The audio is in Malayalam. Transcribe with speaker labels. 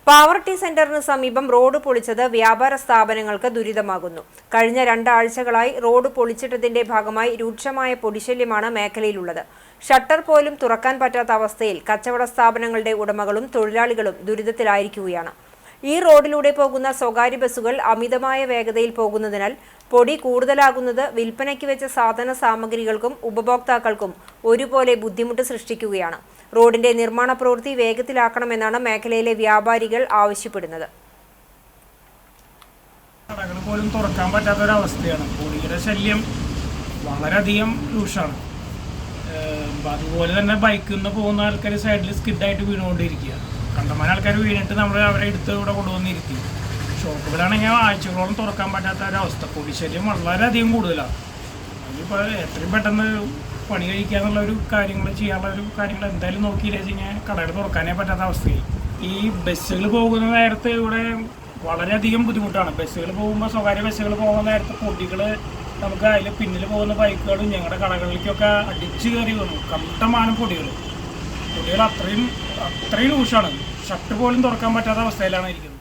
Speaker 1: പാവർട്ടി സെന്ററിന് സമീപം റോഡ് പൊളിച്ചത് വ്യാപാര സ്ഥാപനങ്ങൾക്ക് ദുരിതമാകുന്നു. കഴിഞ്ഞ 2 ആഴ്ചകളായി റോഡ് പൊളിച്ചിട്ടതിന്റെ ഭാഗമായി രൂക്ഷമായ പൊടിശല്യമാണ് മേഖലയിലുള്ളത്. ഷട്ടർ പോലും തുറക്കാൻ പറ്റാത്ത അവസ്ഥയിൽ കച്ചവട സ്ഥാപനങ്ങളുടെ ഉടമകളും തൊഴിലാളികളും ദുരിതത്തിലായിരിക്കുകയാണ്. ഈ റോഡിലൂടെ പോകുന്ന സ്വകാര്യ ബസ്സുകൾ അമിതമായ വേഗതയിൽ പോകുന്നതിനാൽ പൊടി കൂടുതലാകുന്നത് വിൽപ്പനയ്ക്ക് വെച്ച സാധന സാമഗ്രികൾക്കും ഉപഭോക്താക്കൾക്കും ഒരുപോലെ ബുദ്ധിമുട്ട് സൃഷ്ടിക്കുകയാണ്. റോഡിന്റെ നിർമ്മാണ പ്രവൃത്തി വേഗത്തിലാക്കണമെന്നാണ് മേഖലയിലെ വ്യാപാരികൾ ആവശ്യപ്പെടുന്നത്.
Speaker 2: കടകൾ പോലും തുറക്കാൻ പറ്റാത്തൊരവസ്ഥയാണ്. പൊടിയുടെ ശല്യം വളരെയധികം രൂക്ഷമാണ്. അതുപോലെ തന്നെ ബൈക്കിൽ നിന്ന് പോകുന്ന ആൾക്കാർ സൈഡിൽ സ്കിഡായിട്ട് വീണുകൊണ്ടിരിക്കുക. കണ്ടമാനം ആൾക്കാർ വീണിട്ട് നമ്മൾ അവരെ എടുത്ത് ഇവിടെ കൊണ്ടുവന്നിരുത്തി. ഷോപ്പുകളാണെങ്കിൽ ആഴ്ചകളോളം തുറക്കാൻ പറ്റാത്ത ഒരവസ്ഥ. പൊടിശല്യം വളരെയധികം കൂടുതലാണ്. അതിപ്പോൾ എത്രയും പെട്ടെന്ന് പണി കഴിക്കുക എന്നുള്ള ഒരു കാര്യങ്ങൾ ചെയ്യാനുള്ള ഒരു കാര്യങ്ങൾ എന്തായാലും നോക്കിയില്ല വെച്ച് കഴിഞ്ഞാൽ കടകൾ തുറക്കാനേ പറ്റാത്ത അവസ്ഥയായി. ഈ ബസ്സുകൾ പോകുന്ന നേരത്ത് ഇവിടെ വളരെയധികം ബുദ്ധിമുട്ടാണ്. ബസ്സുകൾ പോകുമ്പോൾ സ്വകാര്യ ബസ്സുകൾ പോകുന്ന നേരത്ത് പൊടികൾ നമുക്ക് അതിൽ പിന്നിൽ പോകുന്ന ബൈക്കുകളും ഞങ്ങളുടെ കടകളിലേക്കൊക്കെ അടിച്ചു കയറി വന്നു. കണ്ടമാനം പൊടികൾ അത്രയും രൂക്ഷമാണ്. ഷട്ടർ പോലും തുറക്കാൻ പറ്റാത്ത അവസ്ഥയിലാണ് ഇരിക്കുന്നത്.